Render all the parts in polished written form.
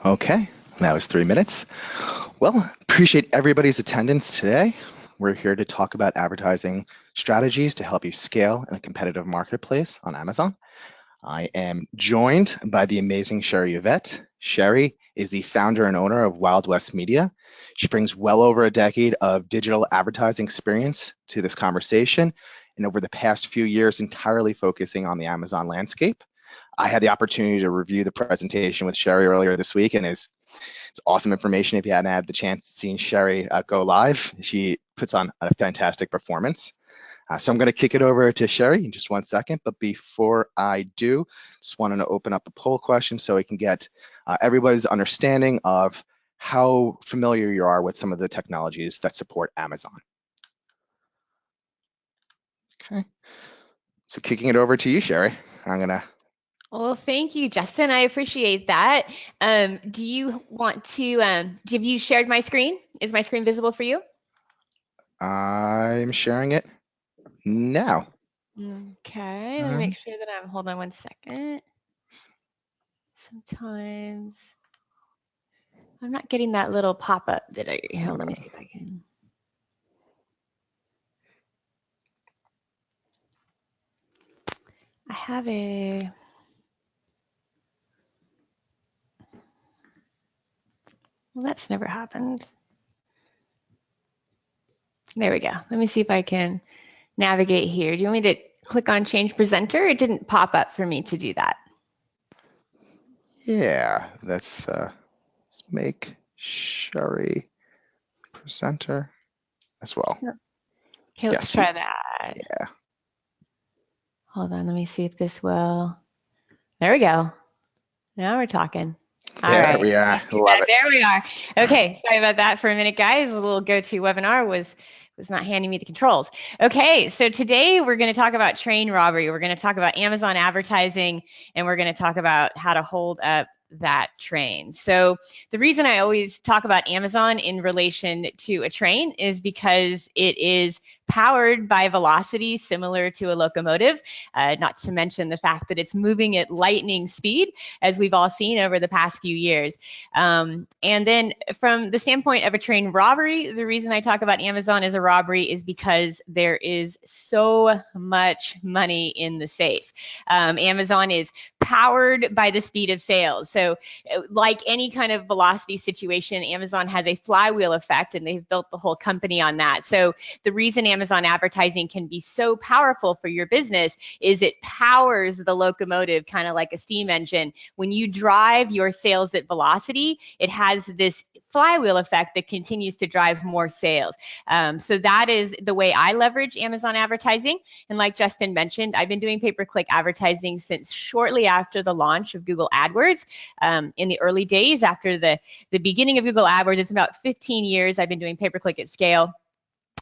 Okay, that was 3 minutes. Well, appreciate everybody's attendance today. We're here to talk about advertising strategies to help you scale in a competitive marketplace on Amazon. I am joined by the amazing Sherry Yvette. Sherry is the founder and owner of Wild West Media. She brings well over a decade of digital advertising experience to this conversation, and over the past few years, entirely focusing on the Amazon landscape. I had the opportunity to review the presentation with Sherry earlier this week, and it's awesome information. If you hadn't had the chance to see Sherry go live, she puts on a fantastic performance. So I'm going to kick it over to Sherry in just 1 second. But before I do, just wanted to open up a poll question so we can get everybody's understanding of how familiar you are with some of the technologies that support Amazon. Okay. So kicking it over to you, Sherry. I'm going to. Well, thank you, Justin. I appreciate that. Do you want to, have you shared my screen? Is my screen visible for you? I'm sharing it now. Okay, let me make sure that hold on 1 second. Sometimes I'm not getting that little pop-up that let me see if I can. I have well, that's never happened. There we go. Let me see if I can navigate here. Do you want me to click on change presenter? It didn't pop up for me to do that. Yeah, let's make Sherry presenter as well. Okay, let's try that. Yeah. Hold on, let me see if this will. There we go. Now we're talking. There we are. Love it. There we are. Okay, sorry about that for a minute, guys. A little GoToWebinar was not handing me the controls. Okay, so today we're going to talk about train robbery. We're going to talk about Amazon advertising, and we're going to talk about how to hold up that train. So the reason I always talk about Amazon in relation to a train is because it is powered by velocity similar to a locomotive, not to mention the fact that it's moving at lightning speed, as we've all seen over the past few years. And then from the standpoint of a train robbery, the reason I talk about Amazon as a robbery is because there is so much money in the safe. Amazon is powered by the speed of sales. So like any kind of velocity situation, Amazon has a flywheel effect, and they've built the whole company on that. So the reason Amazon advertising can be so powerful for your business is it powers the locomotive, kind of like a steam engine. When you drive your sales at velocity, it has this flywheel effect that continues to drive more sales. So that is the way I leverage Amazon advertising. And like Justin mentioned, I've been doing pay-per-click advertising since shortly after the launch of Google AdWords. In the early days after the beginning of Google AdWords, it's about 15 years I've been doing pay-per-click at scale.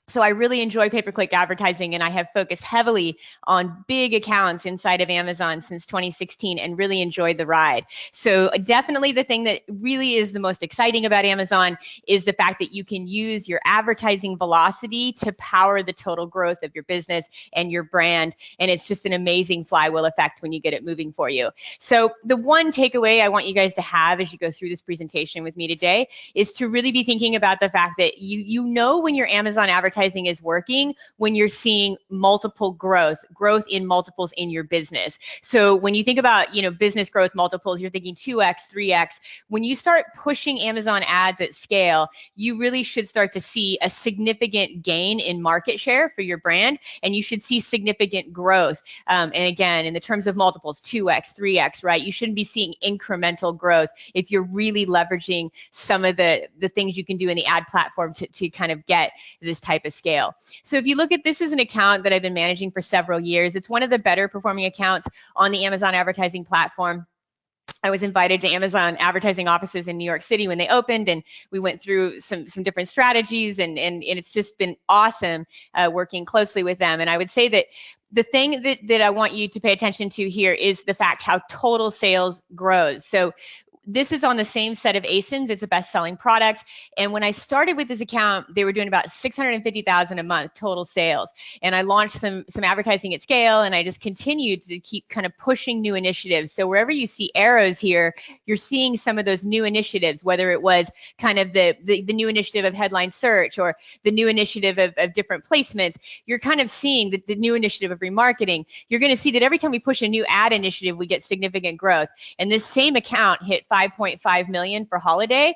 So I really enjoy pay-per-click advertising, and I have focused heavily on big accounts inside of Amazon since 2016 and really enjoyed the ride. So definitely the thing that really is the most exciting about Amazon is the fact that you can use your advertising velocity to power the total growth of your business and your brand. And it's just an amazing flywheel effect when you get it moving for you. So the one takeaway I want you guys to have as you go through this presentation with me today is to really be thinking about the fact that you know when your Amazon advertising is working when you're seeing multiple growth in multiples in your business. So when you think about, business growth multiples, you're thinking 2x, 3x. When you start pushing Amazon ads at scale, you really should start to see a significant gain in market share for your brand, and you should see significant growth. And again, in the terms of multiples, 2x, 3x, right? You shouldn't be seeing incremental growth if you're really leveraging some of the things you can do in the ad platform to kind of get this type of scale. So if you look at this as an account that I've been managing for several years, it's one of the better performing accounts on the Amazon advertising platform. I was invited to Amazon advertising offices in New York City when they opened, and we went through some different strategies, and it's just been awesome working closely with them. And I would say that the thing that I want you to pay attention to here is the fact how total sales grows. So this is on the same set of ASINS. It's a best-selling product. And when I started with this account, they were doing about 650,000 a month total sales. And I launched some advertising at scale, and I just continued to keep kind of pushing new initiatives. So wherever you see arrows here, you're seeing some of those new initiatives, whether it was kind of the new initiative of headline search or the new initiative of different placements. You're kind of seeing the new initiative of remarketing. You're going to see that every time we push a new ad initiative, we get significant growth. And this same account hit 5.5 million for holiday,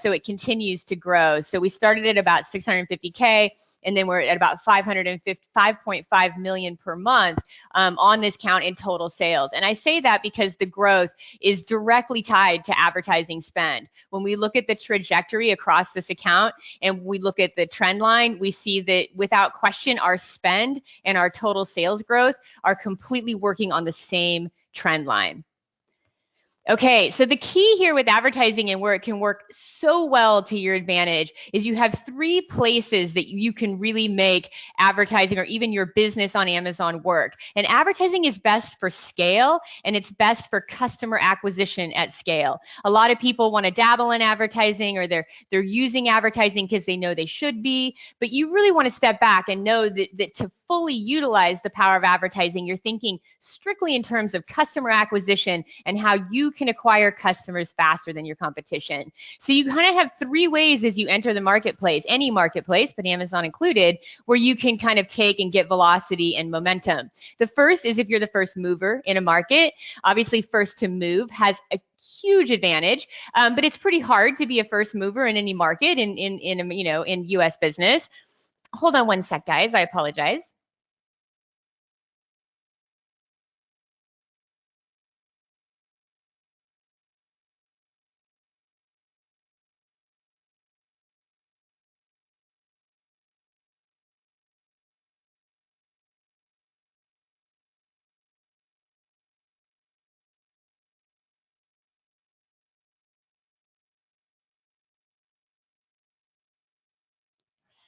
so it continues to grow. So we started at about 650K, and then we're at about 5.5 million per month on this count in total sales. And I say that because the growth is directly tied to advertising spend. When we look at the trajectory across this account and we look at the trend line, we see that without question, our spend and our total sales growth are completely working on the same trend line. Okay, so the key here with advertising and where it can work so well to your advantage is you have 3 places that you can really make advertising or even your business on Amazon work. And advertising is best for scale, and it's best for customer acquisition at scale. A lot of people want to dabble in advertising, or they're using advertising because they know they should be, but you really want to step back and know that to fully utilize the power of advertising, you're thinking strictly in terms of customer acquisition and how you can acquire customers faster than your competition. So you kind of have 3 ways as you enter the marketplace, any marketplace, but Amazon included, where you can kind of take and get velocity and momentum. The first is if you're the first mover in a market. Obviously, first to move has a huge advantage, but it's pretty hard to be a first mover in any market in US business. Hold on one sec, guys. I apologize.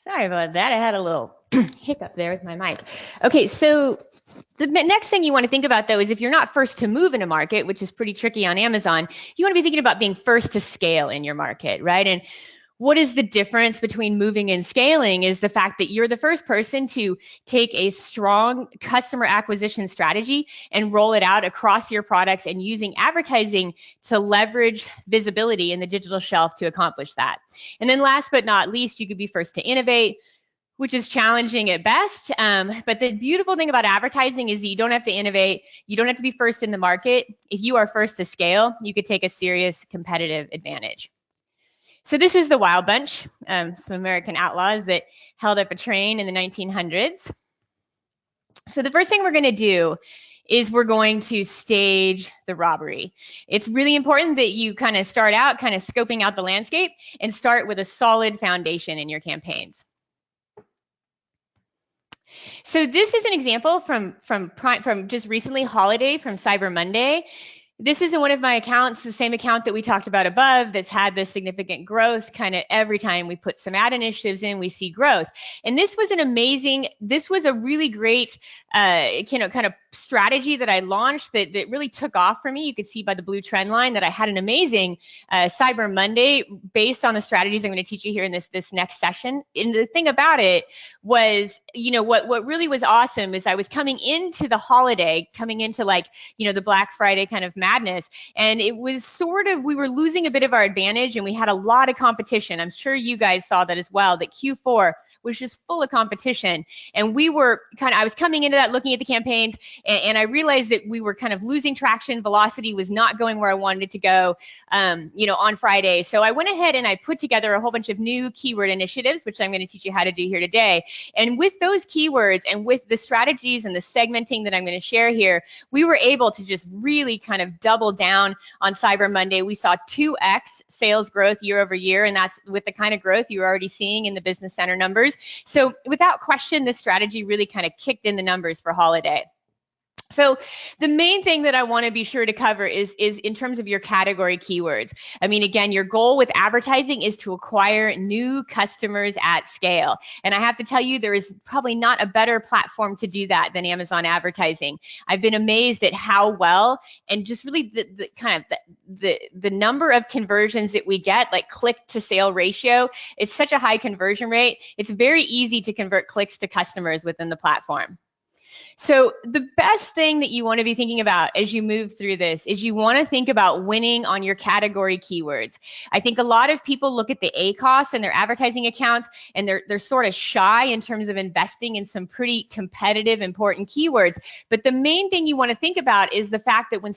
Sorry about that. I had a little hiccup there with my mic. Okay, so the next thing you want to think about, though, is if you're not first to move in a market, which is pretty tricky on Amazon, you want to be thinking about being first to scale in your market, right? And what is the difference between moving and scaling is the fact that you're the first person to take a strong customer acquisition strategy and roll it out across your products and using advertising to leverage visibility in the digital shelf to accomplish that. And then last but not least, you could be first to innovate, which is challenging at best. But the beautiful thing about advertising is that you don't have to innovate. You don't have to be first in the market. If you are first to scale, you could take a serious competitive advantage. So this is the Wild Bunch, some American outlaws that held up a train in the 1900s. So the first thing we're going to do is we're going to stage the robbery. It's really important that you kind of start out kind of scoping out the landscape and start with a solid foundation in your campaigns. So this is an example from just recently, holiday, from Cyber Monday. This is in one of my accounts, the same account that we talked about above, that's had this significant growth. Kind of every time we put some ad initiatives in, we see growth. And this was a really great, kind of strategy that I launched that really took off for me. You could see by the blue trend line that I had an amazing Cyber Monday based on the strategies I'm going to teach you here in this next session. And the thing about it was, what really was awesome is I was coming into the holiday, coming into the Black Friday kind of madness. And it was we were losing a bit of our advantage, and we had a lot of competition. I'm sure you guys saw that as well, that Q4 was just full of competition. And I was coming into that looking at the campaigns, and I realized that we were kind of losing traction. Velocity was not going where I wanted it to go, on Friday. So I went ahead and I put together a whole bunch of new keyword initiatives, which I'm going to teach you how to do here today. And with those keywords and with the strategies and the segmenting that I'm going to share here, we were able to just really kind of double down on Cyber Monday. We saw 2x sales growth year over year, and that's with the kind of growth you're already seeing in the Business Center numbers. So without question, this strategy really kind of kicked in the numbers for holiday. So the main thing that I want to be sure to cover is in terms of your category keywords. I mean, again, your goal with advertising is to acquire new customers at scale. And I have to tell you, there is probably not a better platform to do that than Amazon advertising. I've been amazed at how well and just really the number of conversions that we get, like click to sale ratio. It's such a high conversion rate. It's very easy to convert clicks to customers within the platform. So the best thing that you want to be thinking about as you move through this is you want to think about winning on your category keywords. I think a lot of people look at the ACoS in their advertising accounts and they're sort of shy in terms of investing in some pretty competitive, important keywords. But the main thing you want to think about is the fact that when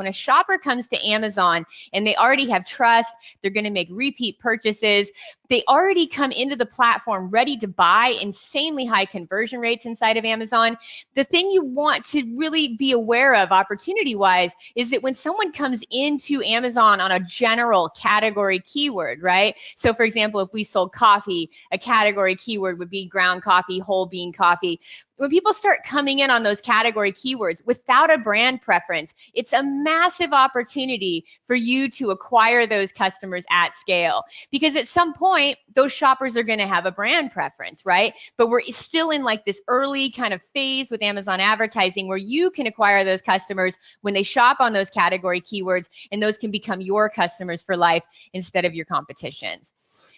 a shopper comes to Amazon and they already have trust, they're going to make repeat purchases, they already come into the platform ready to buy, insanely high conversion rates inside of Amazon. The thing you want to really be aware of opportunity-wise is that when someone comes into Amazon on a general category keyword, right? So for example, if we sold coffee, a category keyword would be ground coffee, whole bean coffee. When people start coming in on those category keywords without a brand preference, it's a massive opportunity for you to acquire those customers at scale. Because at some point, those shoppers are going to have a brand preference, right? But we're still in like this early kind of phase with Amazon advertising where you can acquire those customers when they shop on those category keywords, and those can become your customers for life instead of your competition's.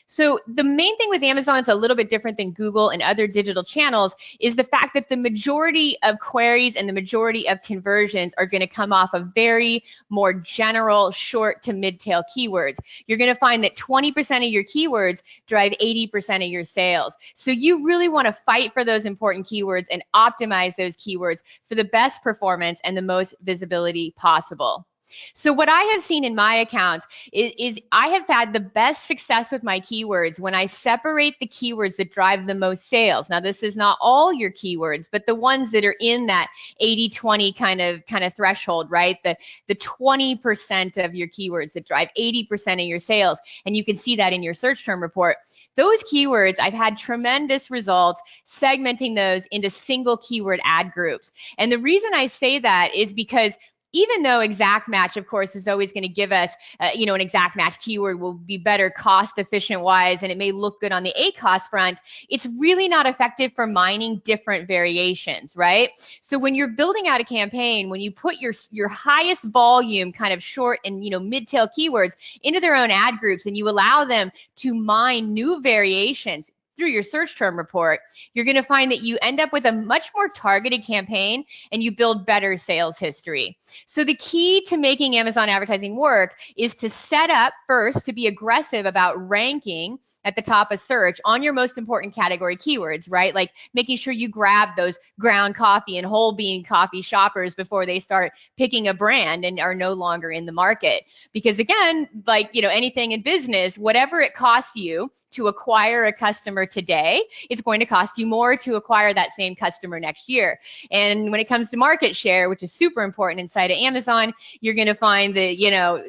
So the main thing with Amazon is a little bit different than Google and other digital channels is the fact that the majority of queries and the majority of conversions are going to come off of very more general short to mid-tail keywords. You're going to find that 20% of your keywords drive 80% of your sales. So you really want to fight for those important keywords and optimize those keywords for the best performance and the most visibility possible. So what I have seen in my accounts is I have had the best success with my keywords when I separate the keywords that drive the most sales. Now, this is not all your keywords, but the ones that are in that 80-20 kind of threshold, right? The 20% of your keywords that drive 80% of your sales. And you can see that in your search term report. Those keywords, I've had tremendous results segmenting those into single keyword ad groups. And the reason I say that is because even though exact match, of course, is always going to give us, an exact match keyword will be better cost efficient wise, and it may look good on the ACoS front, it's really not effective for mining different variations, right? So when you're building out a campaign, when you put your highest volume kind of short and mid-tail keywords into their own ad groups and you allow them to mine new variations through your search term report, you're going to find that you end up with a much more targeted campaign and you build better sales history. So the key to making Amazon advertising work is to set up first to be aggressive about ranking at the top of search on your most important category keywords, right? Like making sure you grab those ground coffee and whole bean coffee shoppers before they start picking a brand and are no longer in the market. Because again, like, anything in business, whatever it costs you to acquire a customer today, it's going to cost you more to acquire that same customer next year. And when it comes to market share, which is super important inside of Amazon, you're going to find that,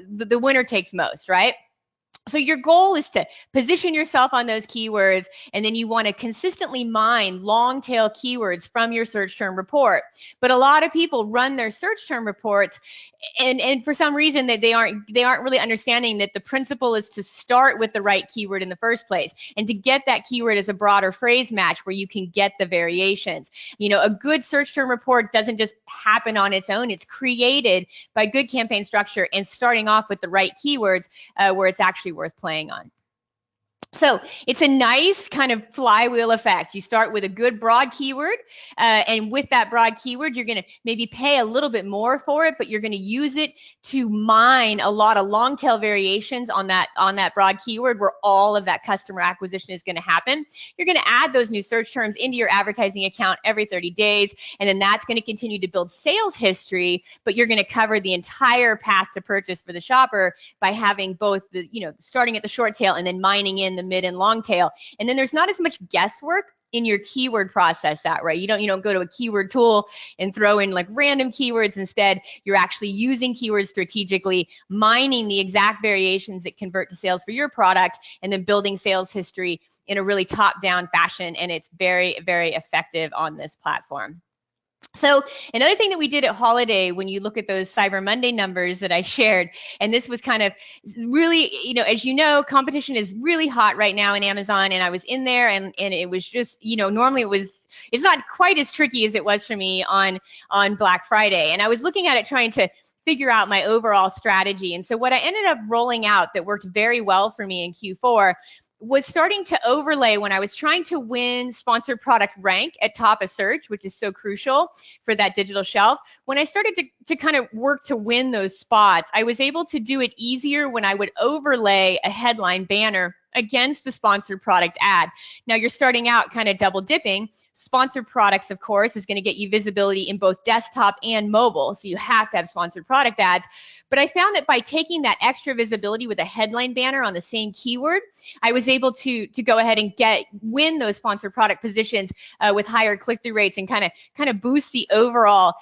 the winner takes most, right? So your goal is to position yourself on those keywords, and then you want to consistently mine long tail keywords from your search term report. But a lot of people run their search term reports and for some reason that they aren't really understanding that the principle is to start with the right keyword in the first place and to get that keyword as a broader phrase match where you can get the variations. A good search term report doesn't just happen on its own. It's created by good campaign structure and starting off with the right keywords where it's actually worth playing on. So it's a nice kind of flywheel effect. You start with a good broad keyword, and with that broad keyword, you're going to maybe pay a little bit more for it, but you're going to use it to mine a lot of long tail variations on that broad keyword where all of that customer acquisition is going to happen. You're going to add those new search terms into your advertising account every 30 days, and then that's going to continue to build sales history, but you're going to cover the entire path to purchase for the shopper by having both the, starting at the short tail and then mining in the mid and long tail. And then there's not as much guesswork in your keyword process that, right? You don't go to a keyword tool and throw in like random keywords. Instead, you're actually using keywords strategically, mining the exact variations that convert to sales for your product, and then building sales history in a really top-down fashion. And it's very, very effective on this platform. So another thing that we did at holiday, when you look at those Cyber Monday numbers that I shared, and this was kind of really, as you know, competition is really hot right now in Amazon, and I was in there, and it was just, normally it's not quite as tricky as it was for me on Black Friday, and I was looking at it trying to figure out my overall strategy. And so what I ended up rolling out that worked very well for me in Q4 was starting to overlay when I was trying to win sponsored product rank at top of search, which is so crucial for that digital shelf. When I started to kind of work to win those spots, I was able to do it easier when I would overlay a headline banner against the sponsored product ad. Now you're starting out kind of double dipping. Sponsored products, of course, is going to get you visibility in both desktop and mobile. So you have to have sponsored product ads. But I found that by taking that extra visibility with a headline banner on the same keyword, I was able to go ahead and win those sponsored product positions with higher click-through rates and kind of boost the overall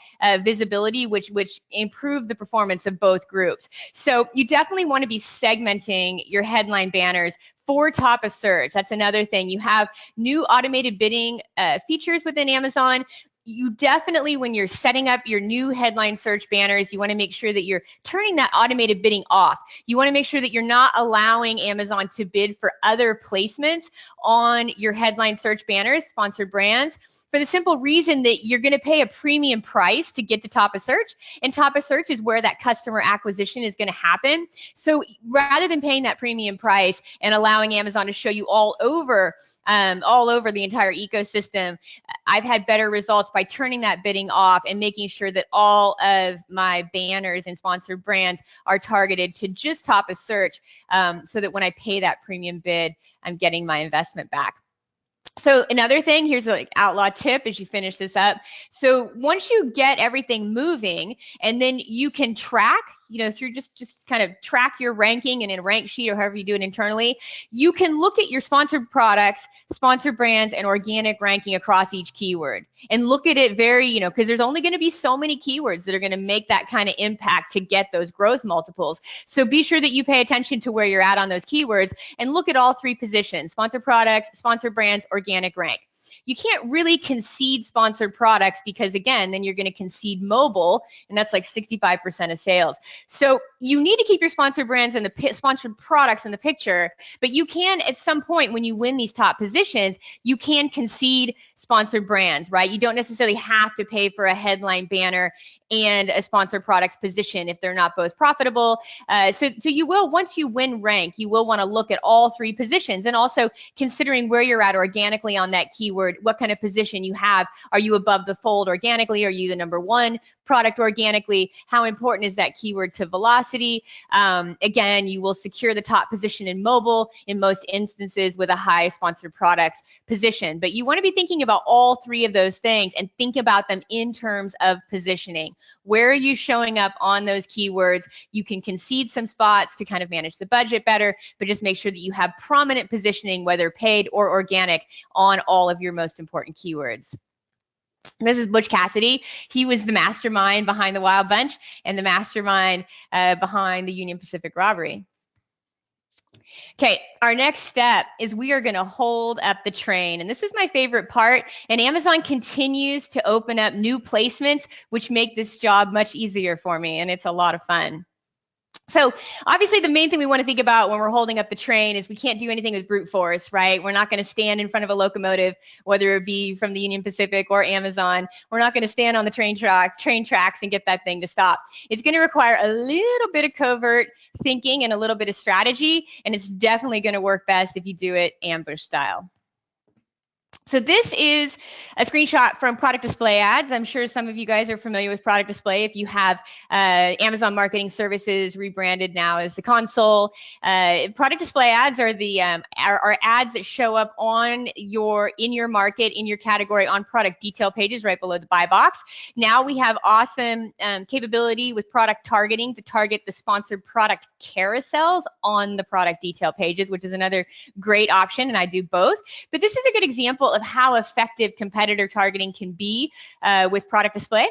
visibility, which improved the performance of both groups. So you definitely want to be segmenting your headline banners for top of search. That's another thing. You have new automated bidding features within Amazon. You definitely, when you're setting up your new headline search banners, you want to make sure that you're turning that automated bidding off. You want to make sure that you're not allowing Amazon to bid for other placements on your headline search banners, sponsored brands, for the simple reason that you're going to pay a premium price to get to top of search, and top of search is where that customer acquisition is going to happen. So rather than paying that premium price and allowing Amazon to show you all over the entire ecosystem, I've had better results by turning that bidding off and making sure that all of my banners and sponsored brands are targeted to just top of search, so that when I pay that premium bid, I'm getting my investment back. So another thing, here's an outlaw tip as you finish this up. So once you get everything moving, and then you can track, through just kind of track your ranking in a rank sheet or however you do it internally, you can look at your sponsored products, sponsored brands, and organic ranking across each keyword. And look at it very, because there's only going to be so many keywords that are going to make that kind of impact to get those growth multiples. So be sure that you pay attention to where you're at on those keywords and look at all three positions: sponsored products, sponsored brands, organic rank. You can't really concede sponsored products because, again, then you're going to concede mobile, and that's like 65% of sales. So you need to keep your sponsored brands and the sponsored products in the picture, but you can, at some point when you win these top positions, you can concede sponsored brands, right? You don't necessarily have to pay for a headline banner and a sponsored products position if they're not both profitable. So you will, once you win rank, you will want to look at all three positions, and also considering where you're at organically on that keyword, what kind of position you have. Are you above the fold organically? Are you the number one product organically? How important is that keyword to velocity? Again, you will secure the top position in mobile in most instances with a high sponsored products position. But you want to be thinking about all three of those things and think about them in terms of positioning. Where are you showing up on those keywords? You can concede some spots to kind of manage the budget better, but just make sure that you have prominent positioning, whether paid or organic, on all of your most important keywords. This is Butch Cassidy. He was the mastermind behind the Wild Bunch and the mastermind behind the Union Pacific robbery. Okay, our next step is we are going to hold up the train. And this is my favorite part. And Amazon continues to open up new placements, which make this job much easier for me. And it's a lot of fun. So obviously the main thing we want to think about when we're holding up the train is we can't do anything with brute force, right? We're not going to stand in front of a locomotive, whether it be from the Union Pacific or Amazon. We're not going to stand on the train tracks and get that thing to stop. It's going to require a little bit of covert thinking and a little bit of strategy, and it's definitely going to work best if you do it ambush style. So this is a screenshot from product display ads. I'm sure some of you guys are familiar with product display if you have Amazon Marketing Services rebranded now as the console. Product display ads are the are ads that show up on in your market, in your category, on product detail pages right below the buy box. Now we have awesome capability with product targeting to target the sponsored product carousels on the product detail pages, which is another great option, and I do both. But this is a good example of how effective competitor targeting can be with product display.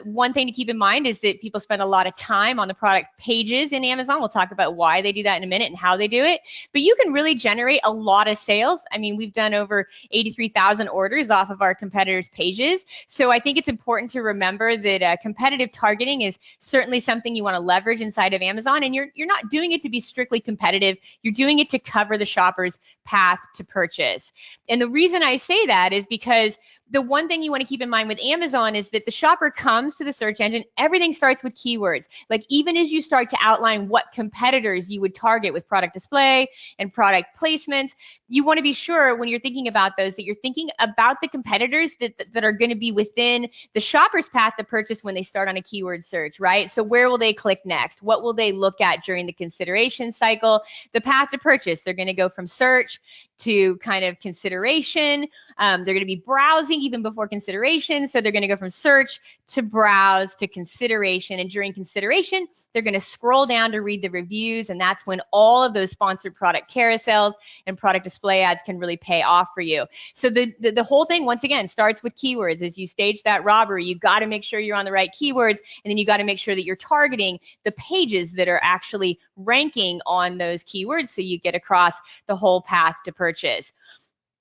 One thing to keep in mind is that people spend a lot of time on the product pages in Amazon. We'll talk about why they do that in a minute and how they do it. But you can really generate a lot of sales. I mean, we've done over 83,000 orders off of our competitors' pages. So I think it's important to remember that competitive targeting is certainly something you want to leverage inside of Amazon. And you're not doing it to be strictly competitive. You're doing it to cover the shopper's path to purchase. And the reason I say that is because the one thing you want to keep in mind with Amazon is that the shopper comes to the search engine, everything starts with keywords. Like even as you start to outline what competitors you would target with product display and product placements, you want to be sure when you're thinking about those that you're thinking about the competitors that are going to be within the shopper's path to purchase when they start on a keyword search, right? So where will they click next? What will they look at during the consideration cycle? The path to purchase, they're going to go from search to kind of consideration. They're going to be browsing even before consideration. So they're going to go from search to browse to consideration. And during consideration, they're going to scroll down to read the reviews. And that's when all of those sponsored product carousels and product display ads can really pay off for you. So the whole thing, once again, starts with keywords. As you stage that robbery, you've got to make sure you're on the right keywords. And then you got to make sure that you're targeting the pages that are actually ranking on those keywords so you get across the whole path to purchase.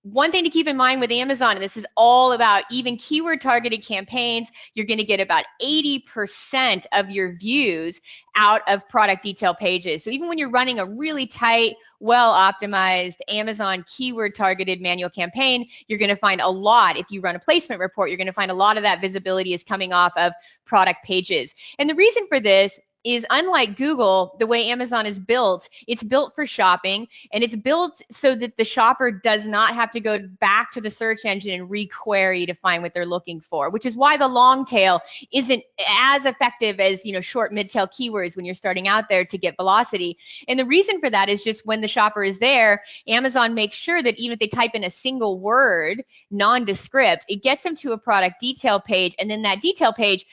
One thing to keep in mind with Amazon, and this is all about even keyword targeted campaigns, you're going to get about 80% of your views out of product detail pages. So even when you're running a really tight, well-optimized Amazon keyword targeted manual campaign, you're going to find a lot. If you run a placement report, you're going to find a lot of that visibility is coming off of product pages. And the reason for this is unlike Google, the way Amazon is built, it's built for shopping, and it's built so that the shopper does not have to go back to the search engine and re-query to find what they're looking for, which is why the long tail isn't as effective as, short mid-tail keywords when you're starting out there to get velocity. And the reason for that is just when the shopper is there, Amazon makes sure that even if they type in a single word, nondescript, it gets them to a product detail page, and then that detail page,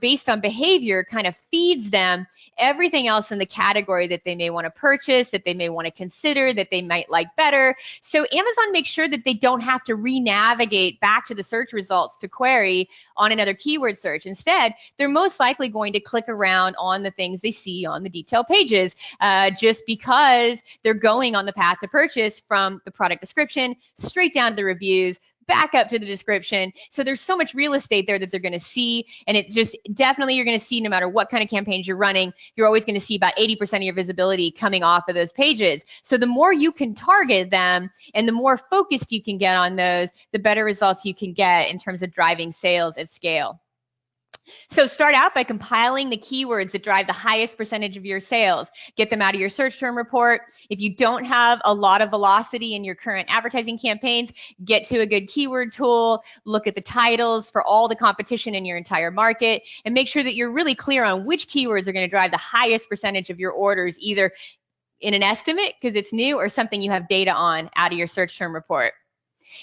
based on behavior, kind of feeds them everything else in the category that they may want to purchase, that they may want to consider, that they might like better. So Amazon makes sure that they don't have to re-navigate back to the search results to query on another keyword search. Instead, they're most likely going to click around on the things they see on the detail pages just because they're going on the path to purchase from the product description straight down to the reviews, back up to the description. So there's so much real estate there that they're going to see. And it's just definitely you're going to see no matter what kind of campaigns you're running, you're always going to see about 80% of your visibility coming off of those pages. So the more you can target them and the more focused you can get on those, the better results you can get in terms of driving sales at scale. So start out by compiling the keywords that drive the highest percentage of your sales. Get them out of your search term report. If you don't have a lot of velocity in your current advertising campaigns, get to a good keyword tool, look at the titles for all the competition in your entire market, and make sure that you're really clear on which keywords are going to drive the highest percentage of your orders, either in an estimate because it's new or something you have data on out of your search term report.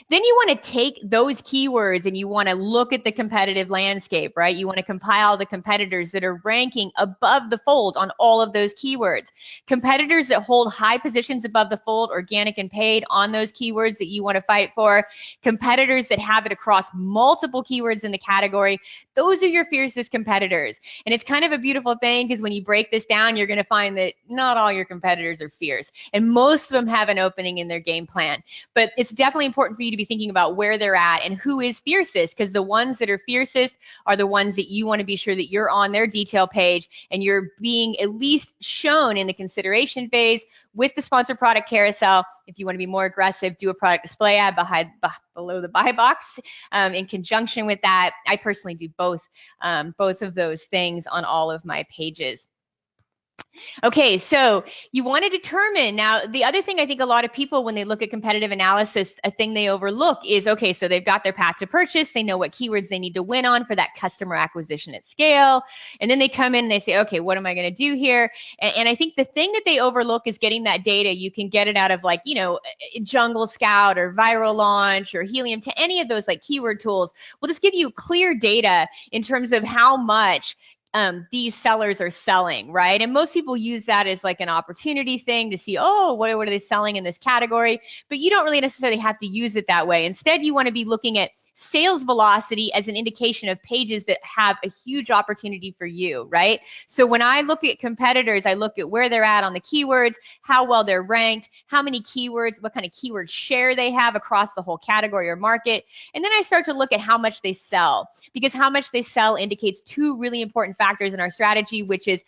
Then you want to take those keywords and you want to look at the competitive landscape, right? You want to compile the competitors that are ranking above the fold on all of those keywords. Competitors that hold high positions above the fold, organic and paid, on those keywords that you want to fight for. Competitors that have it across multiple keywords in the category. Those are your fiercest competitors. And it's kind of a beautiful thing because when you break this down, you're going to find that not all your competitors are fierce. And most of them have an opening in their game plan. But it's definitely important for you to be thinking about where they're at and who is fiercest, because the ones that are fiercest are the ones that you want to be sure that you're on their detail page and you're being at least shown in the consideration phase with the sponsored product carousel. If you want to be more aggressive, do a product display ad below the buy box in conjunction with that. I personally do both of those things on all of my pages. Okay, so you want to determine, now the other thing I think a lot of people when they look at competitive analysis, a thing they overlook is, okay, so they've got their path to purchase, they know what keywords they need to win on for that customer acquisition at scale, and then they come in and they say, okay, what am I going to do here? And I think the thing that they overlook is getting that data. You can get it out of like, Jungle Scout or Viral Launch or Helium to any of those like keyword tools will just give you clear data in terms of how much these sellers are selling, right? And most people use that as like an opportunity thing to see, oh, what are they selling in this category? But you don't really necessarily have to use it that way. Instead, you want to be looking at sales velocity as an indication of pages that have a huge opportunity for you, right? So when I look at competitors, I look at where they're at on the keywords, how well they're ranked, how many keywords, what kind of keyword share they have across the whole category or market. And then I start to look at how much they sell, because how much they sell indicates two really important factors in our strategy, which is,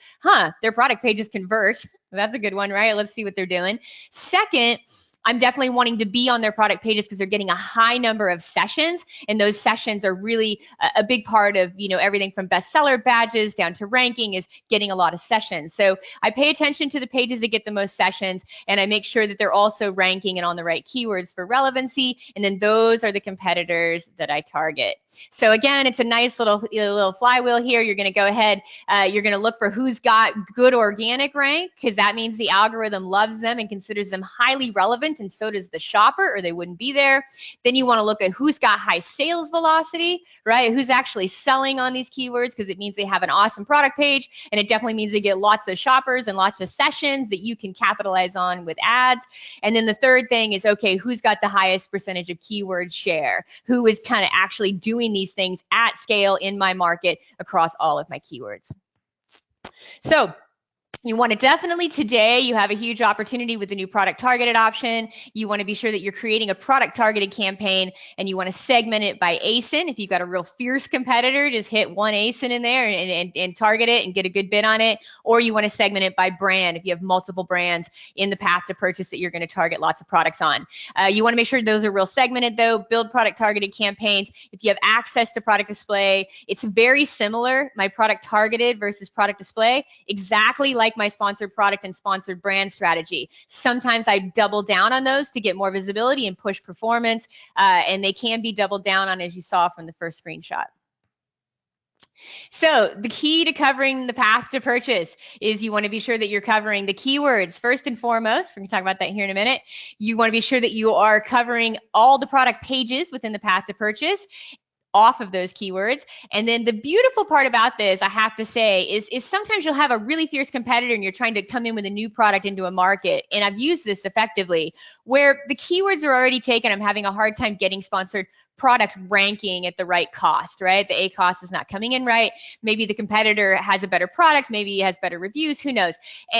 their product pages convert. That's a good one, right? Let's see what they're doing. Second, I'm definitely wanting to be on their product pages because they're getting a high number of sessions, and those sessions are really a big part of, everything from bestseller badges down to ranking is getting a lot of sessions. So I pay attention to the pages that get the most sessions, and I make sure that they're also ranking and on the right keywords for relevancy, and then those are the competitors that I target. So again, it's a nice little flywheel here. You're going to go ahead, you're going to look for who's got good organic rank, because that means the algorithm loves them and considers them highly relevant, and so does the shopper, or they wouldn't be there. Then you want to look at who's got high sales velocity, right? Who's actually selling on these keywords, because it means they have an awesome product page, and it definitely means they get lots of shoppers and lots of sessions that you can capitalize on with ads. And then the third thing is, okay, who's got the highest percentage of keyword share? Who is kind of actually doing these things at scale in my market across all of my keywords? So you want to definitely today, you have a huge opportunity with the new product targeted option. You want to be sure that you're creating a product targeted campaign, and you want to segment it by ASIN. If you've got a real fierce competitor, just hit one ASIN in there and target it and get a good bid on it. Or you want to segment it by brand if you have multiple brands in the path to purchase that you're going to target lots of products on. You want to make sure those are real segmented though. Build product targeted campaigns. If you have access to product display, it's very similar, my product targeted versus product display, exactly like my sponsored product and sponsored brand strategy. Sometimes I double down on those to get more visibility and push performance, and they can be doubled down on, as you saw from the first screenshot. So the key to covering the path to purchase is you want to be sure that you're covering the keywords first and foremost. We're going to talk about that here in a minute. You want to be sure that you are covering all the product pages within the path to purchase off of those keywords. And then the beautiful part about this, I have to say, is sometimes you'll have a really fierce competitor and you're trying to come in with a new product into a market. And I've used this effectively where the keywords are already taken. I'm having a hard time getting sponsored product ranking at the right cost, right? The A cost is not coming in right. Maybe the competitor has a better product. Maybe he has better reviews. Who knows?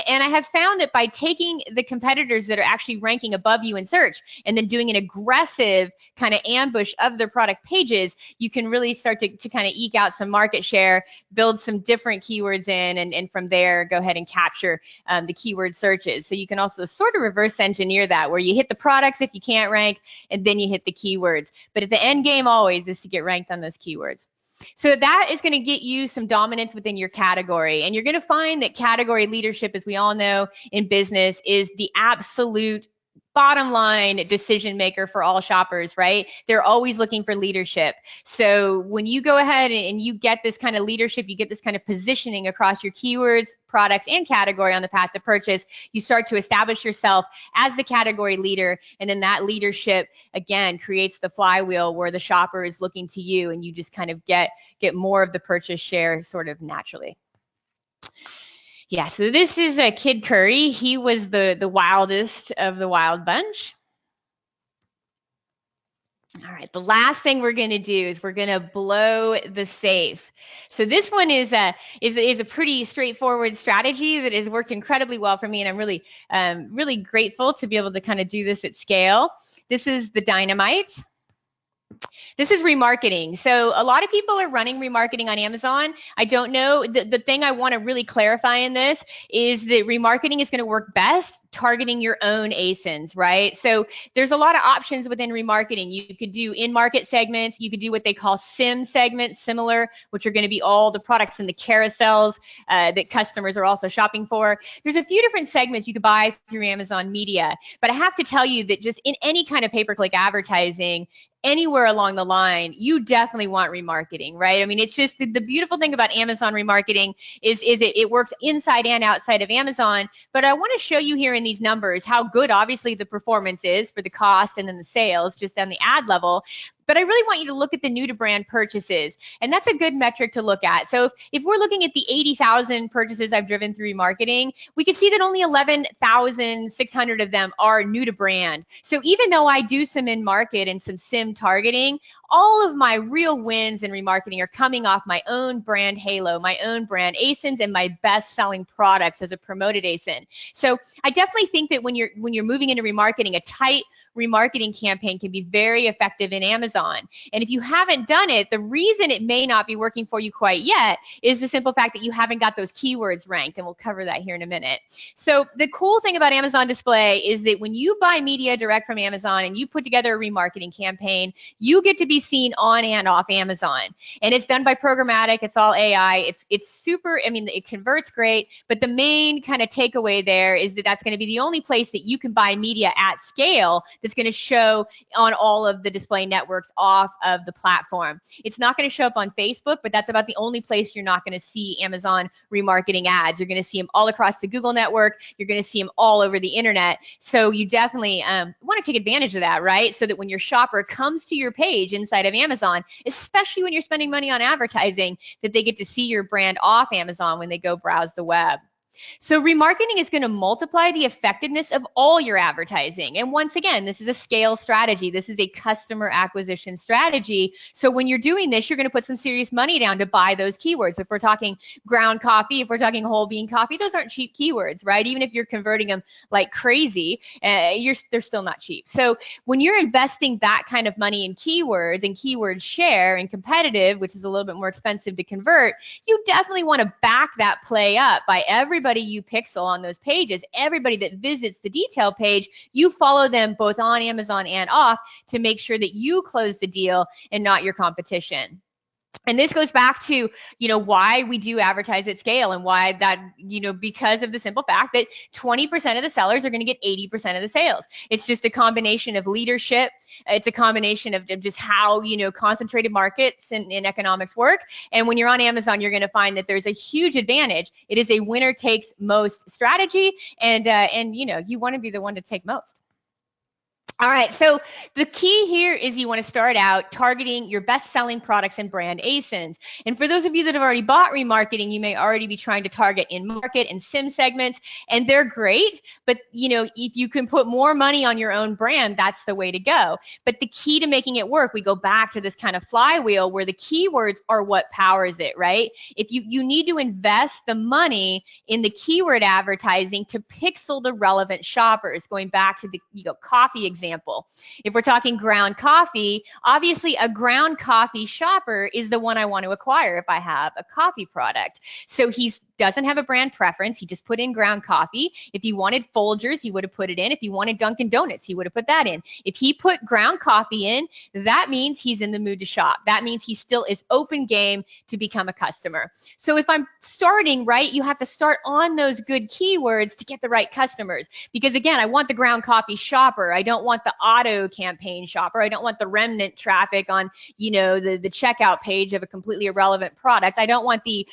And I have found that by taking the competitors that are actually ranking above you in search and then doing an aggressive kind of ambush of their product pages, you can really start to kind of eke out some market share, build some different keywords in, and from there, go ahead and capture the keyword searches. So you can also sort of reverse engineer that, where you hit the products if you can't rank, and then you hit the keywords. But at the end game always is to get ranked on those keywords. So that is going to get you some dominance within your category. And you're going to find that category leadership, as we all know in business, is the absolute bottom line decision maker for all shoppers, right? They're always looking for leadership. So when you go ahead and you get this kind of leadership, you get this kind of positioning across your keywords, products, and category on the path to purchase, you start to establish yourself as the category leader. And then that leadership, again, creates the flywheel where the shopper is looking to you, and you just kind of get more of the purchase share sort of naturally. Yeah, so this is Kid Curry. He was the wildest of the wild bunch. All right, the last thing we're going to do is we're going to blow the safe. So this one is a pretty straightforward strategy that has worked incredibly well for me, and I'm really grateful to be able to kind of do this at scale. This is the dynamite. This is remarketing. So a lot of people are running remarketing on Amazon. I don't know. The thing I want to really clarify in this is that remarketing is going to work best targeting your own ASINs, right? So there's a lot of options within remarketing. You could do in-market segments. You could do what they call SIM segments, similar, which are going to be all the products in the carousels that customers are also shopping for. There's a few different segments you could buy through Amazon Media, but I have to tell you that just in any kind of pay-per-click advertising, anywhere along the line, you definitely want remarketing, right? I mean, it's just the beautiful thing about Amazon remarketing is it works inside and outside of Amazon. But I want to show you here in these numbers how good, obviously, the performance is for the cost and then the sales just on the ad level. But I really want you to look at the new to brand purchases, and that's a good metric to look at. So if we're looking at the 80,000 purchases I've driven through remarketing, we can see that only 11,600 of them are new to brand. So even though I do some in-market and some SIM targeting, all of my real wins in remarketing are coming off my own brand halo, my own brand ASINs, and my best-selling products as a promoted ASIN. So I definitely think that when you're moving into remarketing, a tight remarketing campaign can be very effective in Amazon. And if you haven't done it, the reason it may not be working for you quite yet is the simple fact that you haven't got those keywords ranked, and we'll cover that here in a minute. So the cool thing about Amazon Display is that when you buy media direct from Amazon and you put together a remarketing campaign, you get to be seen on and off Amazon. And it's done by programmatic, it's all AI, it's super, I mean, it converts great, but the main kind of takeaway there is that that's going to be the only place that you can buy media at scale that's going to show on all of the display networks off of the platform. It's not going to show up on Facebook, but that's about the only place you're not going to see Amazon remarketing ads. You're going to see them all across the Google network. You're going to see them all over the internet. So you definitely want to take advantage of that, right? So that when your shopper comes to your page inside of Amazon, especially when you're spending money on advertising, that they get to see your brand off Amazon when they go browse the web. So remarketing is going to multiply the effectiveness of all your advertising. And once again, this is a scale strategy. This is a customer acquisition strategy. So when you're doing this, you're going to put some serious money down to buy those keywords. If we're talking ground coffee, if we're talking whole bean coffee, those aren't cheap keywords, right? Even if you're converting them like crazy, they're still not cheap. So when you're investing that kind of money in keywords and keyword share and competitive, which is a little bit more expensive to convert, you definitely want to back that play up by everybody you pixel on those pages, everybody that visits the detail page, you follow them both on Amazon and off to make sure that you close the deal and not your competition. And this goes back to, why we do advertise at scale and why that, because of the simple fact that 20% of the sellers are going to get 80% of the sales. It's just a combination of leadership. It's a combination of just how, concentrated markets and economics work. And when you're on Amazon, you're going to find that there's a huge advantage. It is a winner takes most strategy. And you want to be the one to take most. All right, so the key here is you want to start out targeting your best-selling products and brand ASINs. And for those of you that have already bought remarketing, you may already be trying to target in-market and SIM segments, and they're great, but if you can put more money on your own brand, that's the way to go. But the key to making it work, we go back to this kind of flywheel where the keywords are what powers it, right? If you need to invest the money in the keyword advertising to pixel the relevant shoppers, going back to the coffee example. If we're talking ground coffee, obviously a ground coffee shopper is the one I want to acquire if I have a coffee product. So he doesn't have a brand preference. He just put in ground coffee. If he wanted Folgers, he would have put it in. If he wanted Dunkin' Donuts, he would have put that in. If he put ground coffee in, that means he's in the mood to shop. That means he still is open game to become a customer. So if I'm starting, right, you have to start on those good keywords to get the right customers. Because again, I want the ground coffee shopper. I don't want the auto campaign shopper. I don't want the remnant traffic on, the checkout page of a completely irrelevant product. I don't want the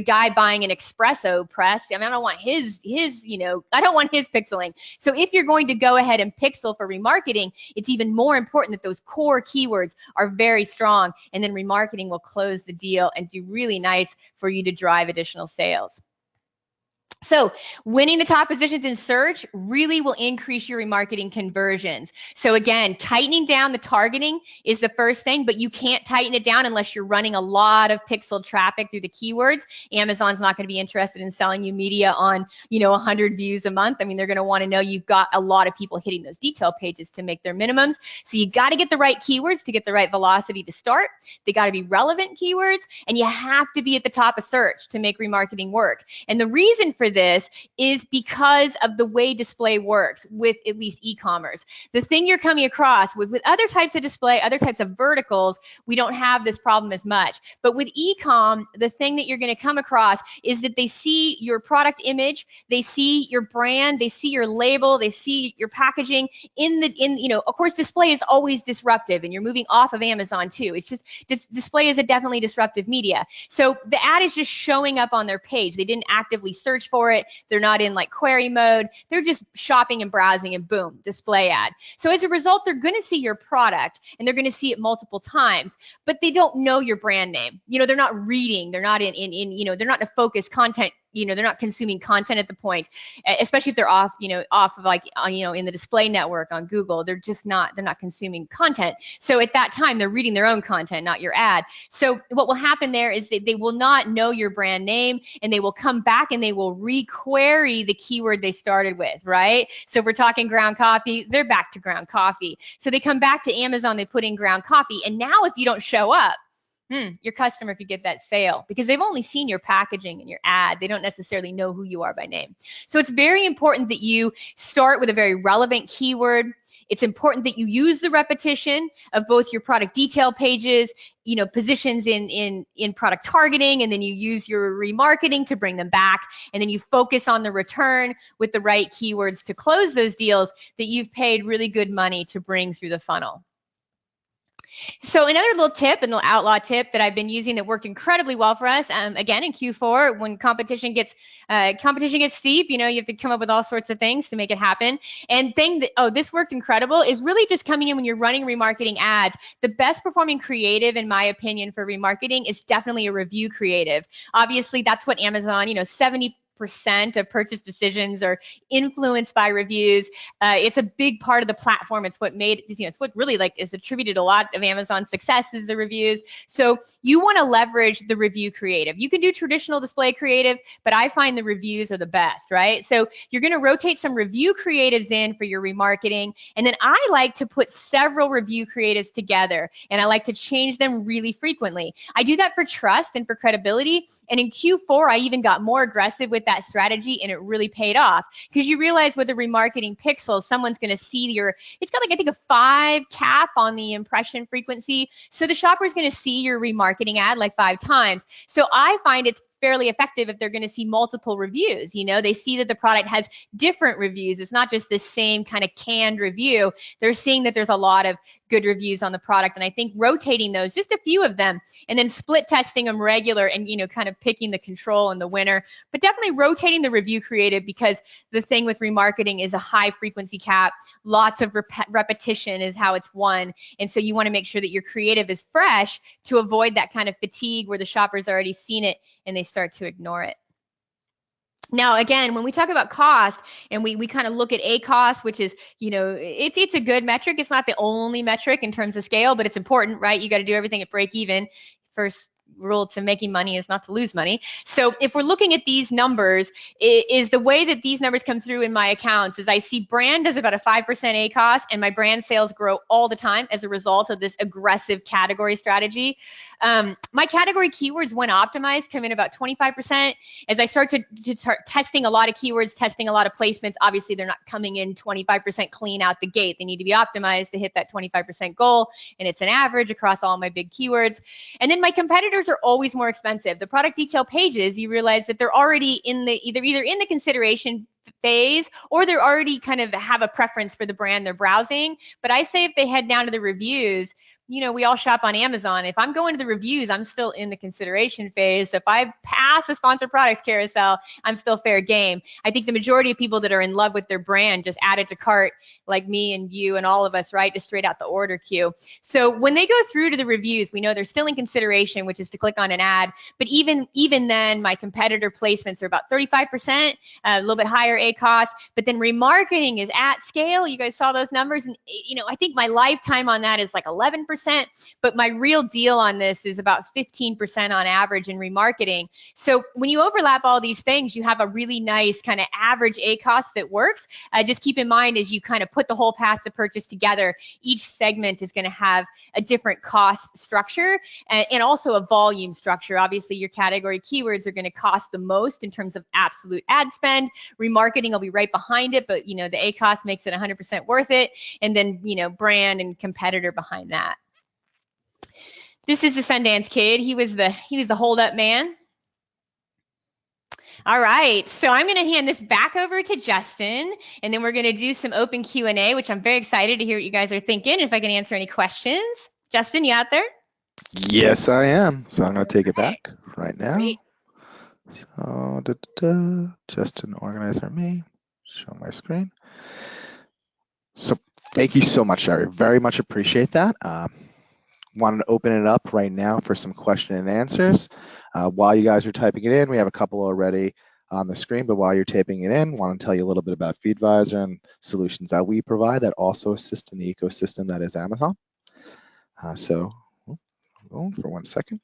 guy buying an espresso press. I mean, I don't want his I don't want his pixeling. So if you're going to go ahead and pixel for remarketing, it's even more important that those core keywords are very strong, and then remarketing will close the deal and do really nice for you to drive additional sales. So winning the top positions in search really will increase your remarketing conversions. So again, tightening down the targeting is the first thing, but you can't tighten it down unless you're running a lot of pixel traffic through the keywords. Amazon's not going to be interested in selling you media on, 100 views a month. I mean, they're going to want to know you've got a lot of people hitting those detail pages to make their minimums. So you got to get the right keywords to get the right velocity to start. They got to be relevant keywords, and you have to be at the top of search to make remarketing work. And the reason for this is because of the way display works with at least e-commerce. The thing you're coming across with other types of display, other types of verticals, we don't have this problem as much. But with e-com, the thing that you're going to come across is that they see your product image, they see your brand, they see your label, they see your packaging of course, display is always disruptive, and you're moving off of Amazon too. It's just display is a definitely disruptive media. So the ad is just showing up on their page. They didn't actively search for for it. They're not in like query mode. They're just shopping and browsing and boom, display ad. So as a result, they're going to see your product and they're going to see it multiple times, but they don't know your brand name. They're not reading. They're not they're not in a focused content. They're not consuming content at the point, especially if they're off of like, in the display network on Google. They're not consuming content. So at that time, they're reading their own content, not your ad. So what will happen there is that they will not know your brand name, and they will come back and they will re-query the keyword they started with, right? So if we're talking ground coffee, they're back to ground coffee. So they come back to Amazon, they put in ground coffee, and now if you don't show up, your customer could get that sale because they've only seen your packaging and your ad. They don't necessarily know who you are by name. So it's very important that you start with a very relevant keyword. It's important that you use the repetition of both your product detail pages, positions in product targeting, and then you use your remarketing to bring them back. And then you focus on the return with the right keywords to close those deals that you've paid really good money to bring through the funnel. So another little tip, a little outlaw tip that I've been using that worked incredibly well for us, again in Q4, when competition gets steep, you have to come up with all sorts of things to make it happen. And this worked incredible is really just coming in when you're running remarketing ads. The best performing creative, in my opinion, for remarketing is definitely a review creative. Obviously, that's what Amazon, 70% of purchase decisions are influenced by reviews. It's a big part of the platform. It's what made, it's what really is attributed a lot of Amazon's success is the reviews. So you want to leverage the review creative. You can do traditional display creative, but I find the reviews are the best, right? So you're going to rotate some review creatives in for your remarketing. And then I like to put several review creatives together, and I like to change them really frequently. I do that for trust and for credibility. And in Q4, I even got more aggressive with that strategy, and it really paid off because you realize with the remarketing pixels, someone's going to see it's got I think a 5 cap on the impression frequency. So the shopper's going to see your remarketing ad 5 times. So I find it's fairly effective if they're going to see multiple reviews. They see that the product has different reviews. It's not just the same kind of canned review. They're seeing that there's a lot of good reviews on the product. And I think rotating those, just a few of them, and then split testing them regular and, kind of picking the control and the winner, but definitely rotating the review creative, because the thing with remarketing is a high frequency cap. Lots of repetition is how it's won. And so you want to make sure that your creative is fresh to avoid that kind of fatigue where the shopper's already seen it and they start to ignore it. Now, again, when we talk about cost and we kind of look at ACoS, which is, it's a good metric. It's not the only metric in terms of scale, but it's important, right? You got to do everything at break even. First rule to making money is not to lose money. So if we're looking at these numbers, is the way that these numbers come through in my accounts is I see brand does about a 5% ACoS, and my brand sales grow all the time as a result of this aggressive category strategy. My category keywords, when optimized, come in about 25%. As I start to start testing a lot of keywords, testing a lot of placements, obviously they're not coming in 25% clean out the gate. They need to be optimized to hit that 25% goal, and it's an average across all my big keywords. And then my competitors are always more expensive. The product detail pages, you realize that they're already in the either in the consideration phase, or they're already kind of have a preference for the brand they're browsing. But I say if they head down to the reviews, we all shop on Amazon. If I'm going to the reviews, I'm still in the consideration phase. So if I pass the sponsored products carousel, I'm still fair game. I think the majority of people that are in love with their brand just add it to cart, like me and you and all of us, right? Just straight out the order queue. So when they go through to the reviews, we know they're still in consideration, which is to click on an ad. But even then, my competitor placements are about 35%, a little bit higher ACoS. But then remarketing is at scale. You guys saw those numbers. And, I think my lifetime on that is 11%. But my real deal on this is about 15% on average in remarketing. So when you overlap all these things, you have a really nice kind of average ACoS that works. Just keep in mind as you kind of put the whole path to purchase together, each segment is going to have a different cost structure and also a volume structure. Obviously, your category keywords are going to cost the most in terms of absolute ad spend. Remarketing will be right behind it, but the ACoS makes it 100% worth it. And then brand and competitor behind that. This is the Sundance Kid. He was the hold-up man. All right, so I'm going to hand this back over to Justin, and then we're going to do some open Q&A, which I'm very excited to hear what you guys are thinking, if I can answer any questions. Justin, you out there? Yes, I am. So I'm going to take it back right now. Great. So, just an organizer me, show my screen. So thank you so much, Sherry. Very much appreciate that. Wanted to open it up right now for some question and answers. While you guys are typing it in, we have a couple already on the screen, but while you're typing it in, want to tell you a little bit about Feedvisor and solutions that we provide that also assist in the ecosystem that is Amazon. For 1 second.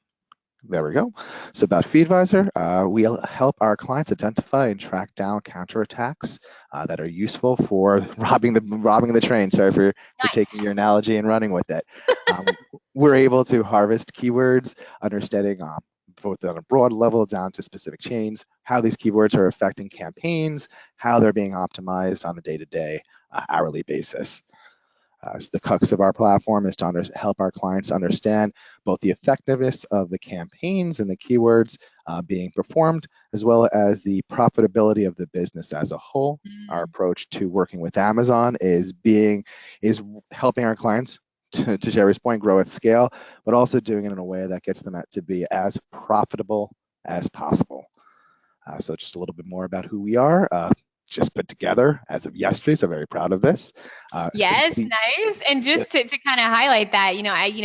There we go. So about Feedvisor, we help our clients identify and track down counterattacks that are useful for robbing the train. Sorry for Nice. taking your analogy and running with it. We're able to harvest keywords, understanding both on a broad level down to specific chains, how these keywords are affecting campaigns, how they're being optimized on a day-to-day, hourly basis. So the crux of our platform is to help our clients understand both the effectiveness of the campaigns and the keywords being performed, as well as the profitability of the business as a whole. Our approach to working with Amazon is helping our clients, to Jerry's point, grow at scale, but also doing it in a way that gets them to be as profitable as possible. So just a little bit more about who we are. Just put together as of yesterday, so very proud of this. Yes, nice. And just to kind of highlight that,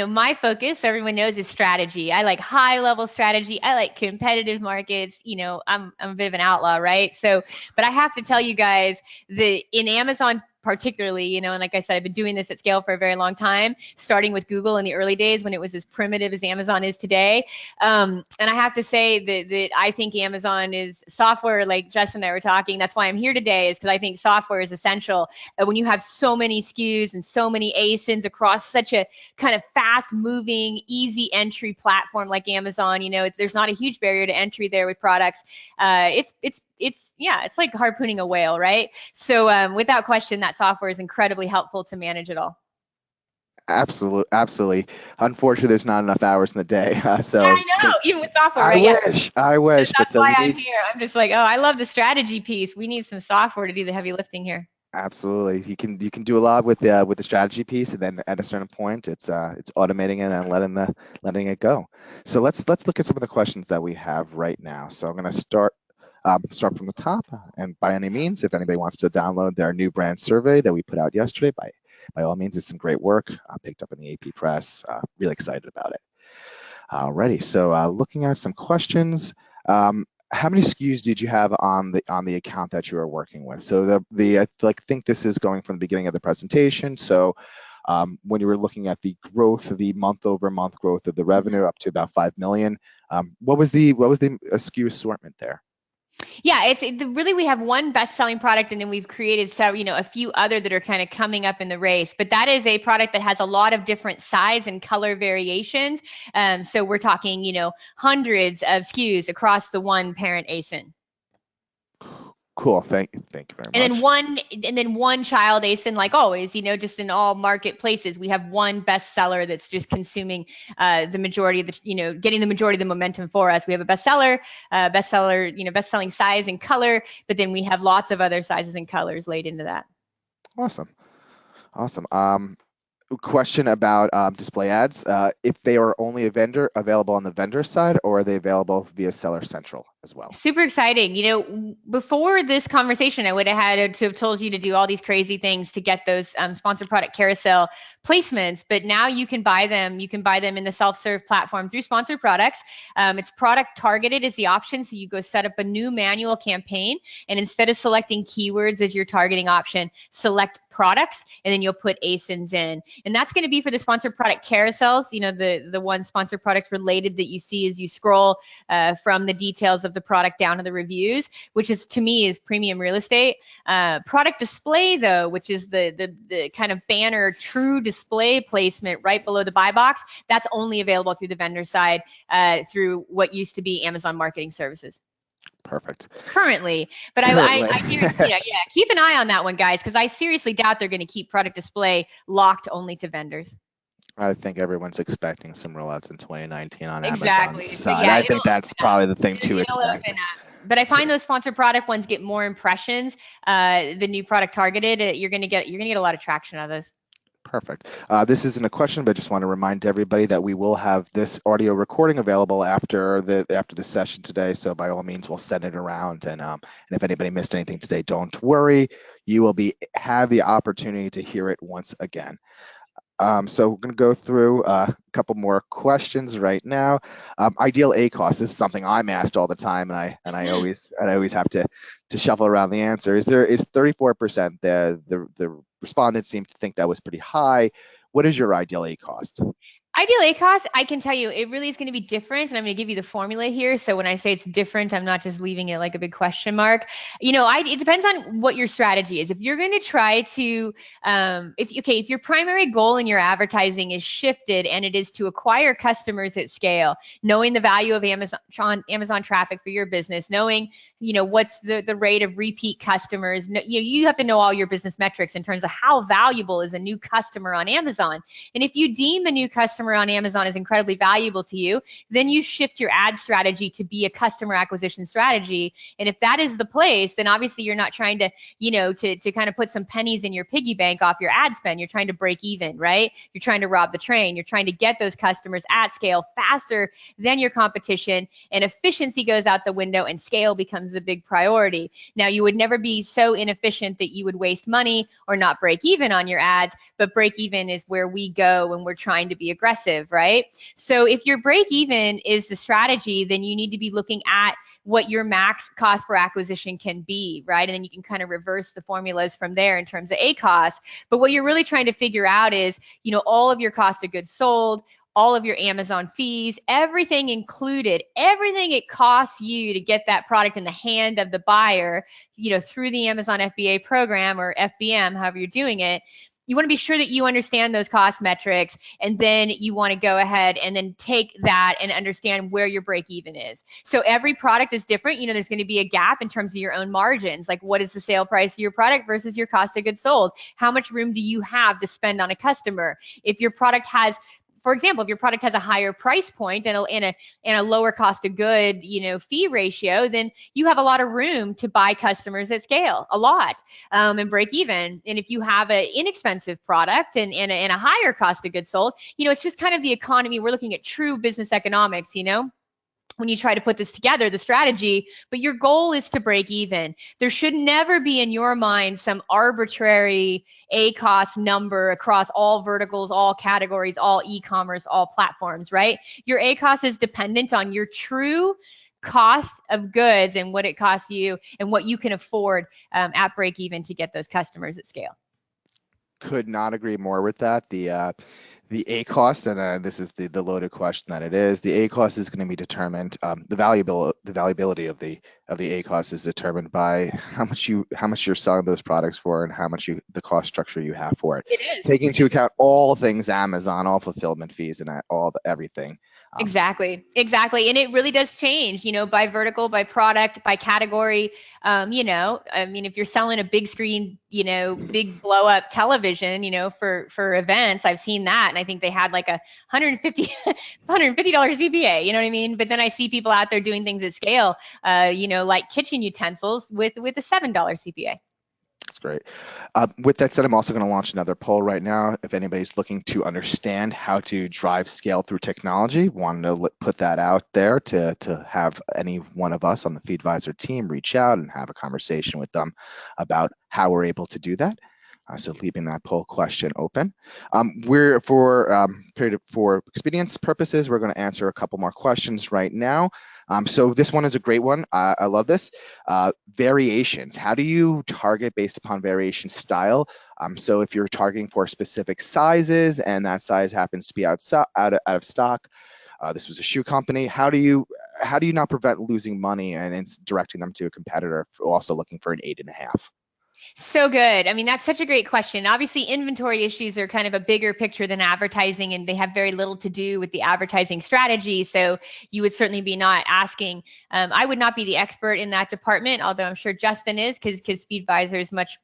my focus, so everyone knows, is strategy. I like high level strategy. I like competitive markets. I'm a bit of an outlaw, right? So, but I have to tell you guys that in Amazon particularly, and like I said, I've been doing this at scale for a very long time, starting with Google in the early days when it was as primitive as Amazon is today. And I have to say that I think Amazon is software, like Justin and I were talking. That's why I'm here today, is because I think software is essential. When you have so many SKUs and so many ASINs across such a kind of fast moving, easy entry platform like Amazon, there's not a huge barrier to entry there with products. It's like harpooning a whale, right? So without question, that software is incredibly helpful to manage it all. Absolutely. Unfortunately, there's not enough hours in the day. Yeah, I know. Even with software, right? I wish, but That's so why we I'm need. here. I'm just like, oh, I love the strategy piece. We need some software to do the heavy lifting here. Absolutely, you can do a lot with the strategy piece, and then at a certain point, it's automating it and letting it go. So let's look at some of the questions that we have right now. So I'm going to start from the top, and by any means, if anybody wants to download their new brand survey that we put out yesterday, by all means, it's some great work. Picked up in the AP Press. Really excited about it. Alrighty, so looking at some questions. How many SKUs did you have on the account that you were working with? So I think this is going from the beginning of the presentation. So when you were looking at the growth, the month-over-month growth of the revenue up to about 5 million, what was the SKU assortment there? Yeah, really, we have one best-selling product, and then we've created a few other that are kind of coming up in the race. But that is a product that has a lot of different size and color variations. So we're talking, hundreds of SKUs across the one parent ASIN. Cool. Thank you very much. And then one child ASIN, like always, just in all marketplaces, we have one bestseller that's just consuming the majority of the, getting the majority of the momentum for us. We have a bestseller, best-selling size and color, but then we have lots of other sizes and colors laid into that. Awesome. Question about display ads. If they are only available on the vendor side, or are they available via Seller Central as well? Super exciting. Before this conversation, I would have had to have told you to do all these crazy things to get those sponsored product carousel placements, but now you can buy them. You can buy them in the self-serve platform through sponsored products. It's product targeted is the option. So you go set up a new manual campaign, and instead of selecting keywords as your targeting option, select products, and then you'll put ASINs in. And that's going to be for the sponsored product carousels, the one sponsored products related that you see as you scroll from the details of the product down to the reviews, which is, to me, is premium real estate. Product display, though, which is the kind of banner true display placement right below the buy box, that's only available through the vendor side through what used to be Amazon Marketing Services. Perfect. Currently, but I keep an eye on that one, guys, because I seriously doubt they're going to keep product display locked only to vendors. I think everyone's expecting some rollouts in 2019 on Exactly. Amazon's So side. yeah, I think that's probably the thing to it'll expect. open up. But I find those sponsored product ones get more impressions. The new product targeted, you're gonna get a lot of traction out of those. Perfect. This isn't a question, but I just want to remind everybody that we will have this audio recording available after the session today. So by all means, we'll send it around. And if anybody missed anything today, don't worry. You will have the opportunity to hear it once again. So we're going to go through a couple more questions right now. Ideal ACoS. This is something I'm asked all the time, and I always have to shuffle around the answer. Is 34%? The respondents seem to think that was pretty high. What is your ideal ACoS? Ideal ACoS, I can tell you, it really is going to be different, and I'm going to give you the formula here. So when I say it's different, I'm not just leaving it like a big question mark. It depends on what your strategy is. If you're going to try to, if your primary goal in your advertising is shifted and it is to acquire customers at scale, knowing the value of Amazon traffic for your business, knowing what's the rate of repeat customers, you have to know all your business metrics in terms of how valuable is a new customer on Amazon. And if you deem a new customer on Amazon is incredibly valuable to you, then you shift your ad strategy to be a customer acquisition strategy. And if that is the place, then obviously you're not trying to, to kind of put some pennies in your piggy bank off your ad spend. You're trying to break even, right? You're trying to rob the train. You're trying to get those customers at scale faster than your competition, and efficiency goes out the window and scale becomes a big priority. Now, you would never be so inefficient that you would waste money or not break even on your ads, but break even is where we go when we're trying to be aggressive, right? So if your break even is the strategy, then you need to be looking at what your max cost per acquisition can be, right? And then you can kind of reverse the formulas from there in terms of ACoS. But what you're really trying to figure out is, all of your cost of goods sold, all of your Amazon fees, everything included, everything it costs you to get that product in the hand of the buyer, through the Amazon FBA program or FBM, however you're doing it. You want to be sure that you understand those cost metrics, and then you want to go ahead and then take that and understand where your break even is. So every product is different. There's going to be a gap in terms of your own margins. Like, what is the sale price of your product versus your cost of goods sold? How much room do you have to spend on a customer? If your product has, for example, if your product has a higher price point and a lower cost of good, fee ratio, then you have a lot of room to buy customers at scale, a lot, and break even. And if you have an inexpensive product and a higher cost of goods sold, it's just kind of the economy. We're looking at true business economics, when you try to put this together, the strategy, but your goal is to break even. There should never be in your mind some arbitrary ACoS number across all verticals, all categories, all e-commerce, all platforms, right? Your ACoS is dependent on your true cost of goods and what it costs you and what you can afford at break even to get those customers at scale. Could not agree more with that. The ACoS, and this is the loaded question that it is. The ACoS is going to be determined. The valuability of the ACoS is determined by how much you're selling those products for and how much the cost structure you have for it. It is. Taking into account all things Amazon, all fulfillment fees, and everything. Exactly. And it really does change, by vertical, by product, by category. If you're selling a big screen, big blow up television, for events, I've seen that. And I think they had like a $150 CPA, you know what I mean? But then I see people out there doing things at scale, like kitchen utensils with a $7 CPA. That's great. With that said, I'm also going to launch another poll right now. If anybody's looking to understand how to drive scale through technology, wanted to put that out there to have any one of us on the Feedvisor team reach out and have a conversation with them about how we're able to do that. So leaving that poll question open. For expedience purposes, we're going to answer a couple more questions right now. So this one is a great one. I love this. Variations. How do you target based upon variation style? So if you're targeting for specific sizes and that size happens to be out of stock, this was a shoe company. How do you not prevent losing money and it's directing them to a competitor also looking for an 8.5? So good. That's such a great question. Obviously, inventory issues are kind of a bigger picture than advertising, and they have very little to do with the advertising strategy. So you would certainly be not asking. I would not be the expert in that department, although I'm sure Justin is, because Feedvisor is much,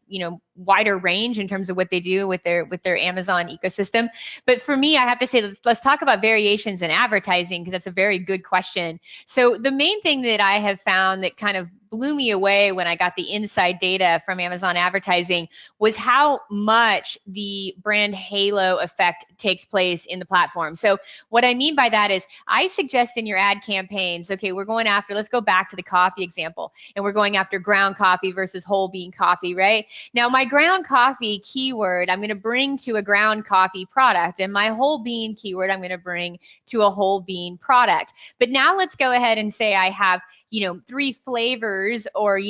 wider range in terms of what they do with their Amazon ecosystem. But for me, I have to say, let's talk about variations in advertising, because that's a very good question. So the main thing that I have found that kind of blew me away when I got the inside data from Amazon advertising was how much the brand halo effect takes place in the platform. So what I mean by that is, I suggest in your ad campaigns, okay, we're going after, let's go back to the coffee example, and we're going after ground coffee versus whole bean coffee, right? Now, my ground coffee keyword, I'm going to bring to a ground coffee product, and my whole bean keyword, I'm going to bring to a whole bean product. But now let's go ahead and say I have, 3 flavors or,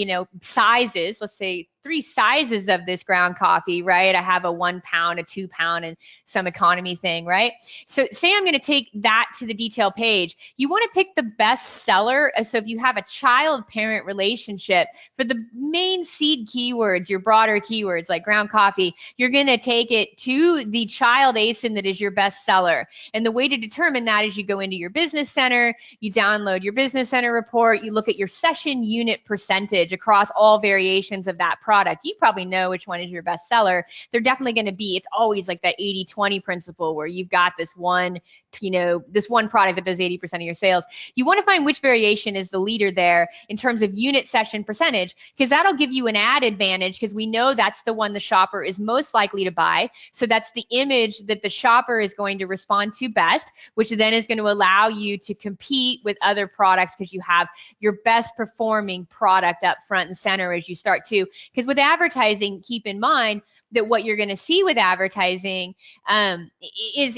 sizes, let's say 3 sizes of this ground coffee, right? I have a 1 pound, a 2 pound, and some economy thing, right? So say I'm going to take that to the detail page. You want to pick the best seller. So if you have a child-parent relationship, for the main seed keywords, your broader keywords like ground coffee, you're going to take it to the child ASIN that is your best seller. And the way to determine that is you go into your business center, you download your business center report, you look at your session unit percentage across all variations of that product. You probably know which one is your best seller. They're definitely going to be, it's always like that 80-20 principle where you've got this one, this one product that does 80% of your sales. You want to find which variation is the leader there in terms of unit session percentage, because that'll give you an ad advantage, because we know that's the one the shopper is most likely to buy. So that's the image that the shopper is going to respond to best, which then is going to allow you to compete with other products, because you have your best performing product up front and center as you start to. Because with advertising, keep in mind that what you're going to see with advertising is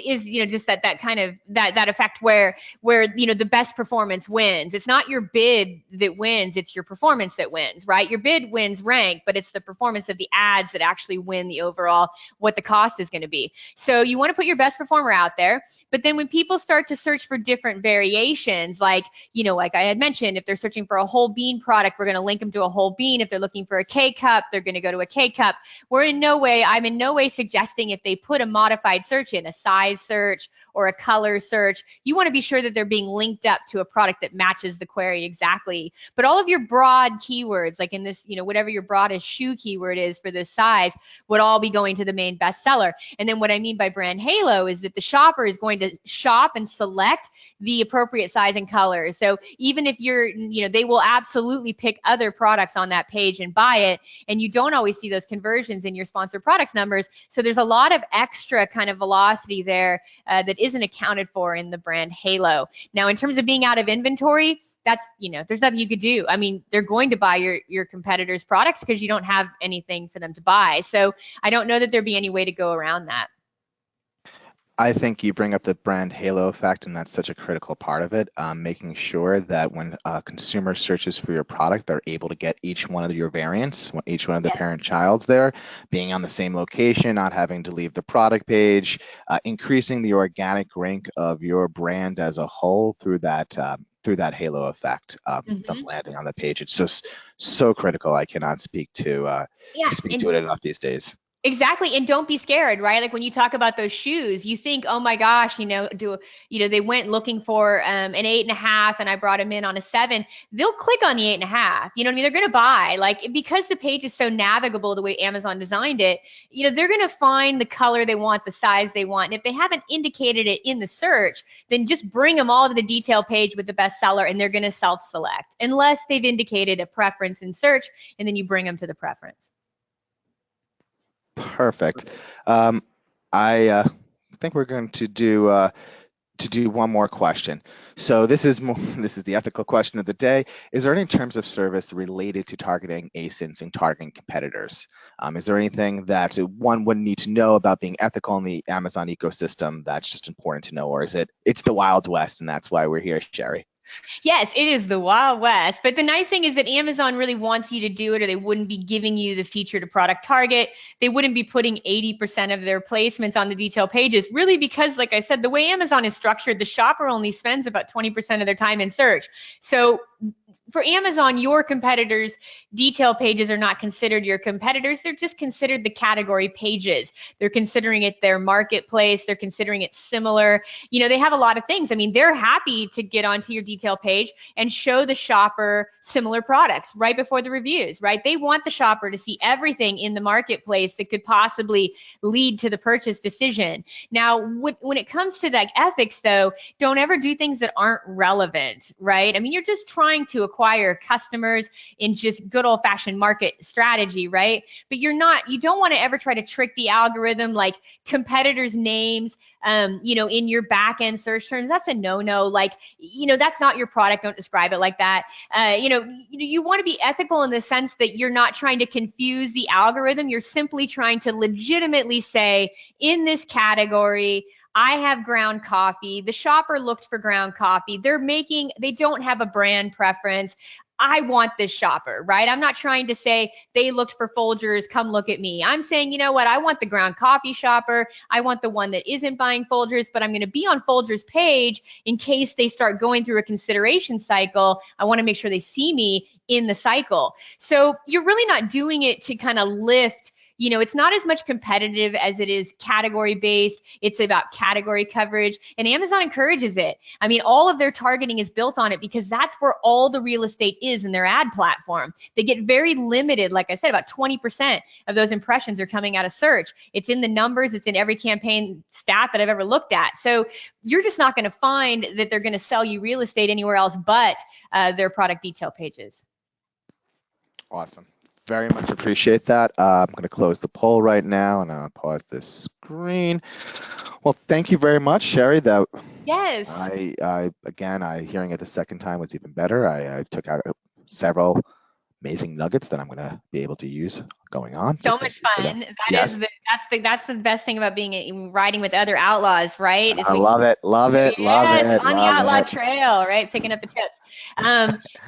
just that kind of that effect where the best performance wins. It's not your bid that wins, it's your performance that wins, right? Your bid wins rank, but it's the performance of the ads that actually win the overall what the cost is going to be. So you want to put your best performer out there, but then when people start to search for different variations, like I had mentioned, if they're searching for a whole bean product, we're going to link them to a whole bean. If they're looking for a K cup, they're going to go to a K cup. I'm in no way suggesting if they put a modified search in, a size search or a color search, you want to be sure that they're being linked up to a product that matches the query exactly. But all of your broad keywords, like in this, whatever your broadest shoe keyword is for this size, would all be going to the main bestseller. And then what I mean by brand halo is that the shopper is going to shop and select the appropriate size and color. So even if they will absolutely pick other products on that page and buy it, and you don't always see those conversions in your sponsored products numbers. So there's a lot of extra kind of velocity there that isn't accounted for in the brand halo. Now, in terms of being out of inventory, that's, there's nothing you could do. I mean, they're going to buy your competitors' products because you don't have anything for them to buy. So I don't know that there'd be any way to go around that. I think you bring up the brand halo effect, and that's such a critical part of it, making sure that when a consumer searches for your product, they're able to get each one of your variants, each one of the parent-childs there, being on the same location, not having to leave the product page, increasing the organic rank of your brand as a whole through that halo effect of landing on the page. It's just so critical. I cannot speak to it enough these days. Exactly. And don't be scared, right? Like when you talk about those shoes, you think, oh my gosh, they went looking for an 8.5 and I brought them in on a 7. They'll click on the 8.5. You know what I mean? They're going to buy, like, because the page is so navigable the way Amazon designed it, they're going to find the color they want, the size they want. And if they haven't indicated it in the search, then just bring them all to the detail page with the bestseller and they're going to self-select unless they've indicated a preference in search, and then you bring them to the preference. Perfect. I think we're going to do one more question. So this is the ethical question of the day. Is there any terms of service related to targeting ASINs and targeting competitors? Is there anything that one would need to know about being ethical in the Amazon ecosystem that's just important to know, or is it's the Wild West and that's why we're here, Sherry? Yes, it is the Wild West. But the nice thing is that Amazon really wants you to do it, or they wouldn't be giving you the feature to product target. They wouldn't be putting 80% of their placements on the detail pages, really, because, like I said, the way Amazon is structured, the shopper only spends about 20% of their time in search. So for Amazon, your competitors' detail pages are not considered your competitors. They're just considered the category pages. They're considering it their marketplace. They're considering it similar. You know, they have a lot of things. I mean, they're happy to get onto your detail page and show the shopper similar products right before the reviews, right? They want the shopper to see everything in the marketplace that could possibly lead to the purchase decision. Now, when it comes to like ethics, though, don't ever do things that aren't relevant, right? I mean, you're just trying to acquire customers in just good old fashioned market strategy, right? But you don't want to ever try to trick the algorithm like competitors' names, you know, in your back end search terms. That's a no-no. Like, you know, that's not your product. Don't describe it like that. You know, you want to be ethical in the sense that you're not trying to confuse the algorithm. You're simply trying to legitimately say, in this category, I have ground coffee. The shopper looked for ground coffee. They don't have a brand preference. I want this shopper, right? I'm not trying to say they looked for Folgers, come look at me. I'm saying, you know what? I want the ground coffee shopper. I want the one that isn't buying Folgers, but I'm going to be on Folgers' page in case they start going through a consideration cycle. I want to make sure they see me in the cycle. So you're really not doing it to kind of lift. You know, it's not as much competitive as it is category based. It's about category coverage, and Amazon encourages it. I mean, all of their targeting is built on it because that's where all the real estate is in their ad platform. They get very limited. Like I said, about 20% of those impressions are coming out of search. It's in the numbers. It's in every campaign stat that I've ever looked at. So you're just not going to find that they're going to sell you real estate anywhere else but their product detail pages. Awesome. Very much appreciate that. I'm going to close the poll right now and I'll pause this screen. Well, thank you very much, Sherry. That Yes. I hearing it the second time was even better. I took out several amazing nuggets that I'm going to be able to use going on. So much fun. That's the best thing about riding with other outlaws, right? I love it, love it, love it. On the outlaw trail, right? Picking up the tips.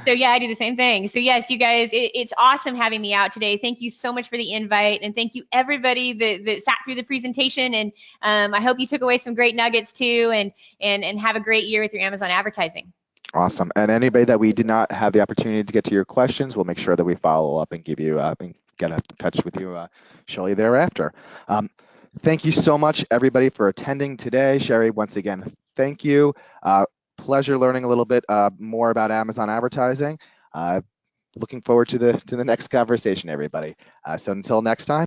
So yeah, I do the same thing. So yes, you guys, it's awesome having me out today. Thank you so much for the invite, and thank you everybody that sat through the presentation. And I hope you took away some great nuggets too, and have a great year with your Amazon advertising. Awesome. And anybody that we did not have the opportunity to get to your questions, we'll make sure that we follow up and give you and get in touch with you shortly thereafter. Thank you so much, everybody, for attending today. Sherry, once again, thank you. Pleasure learning a little bit more about Amazon advertising. Looking forward to the next conversation, everybody. So until next time.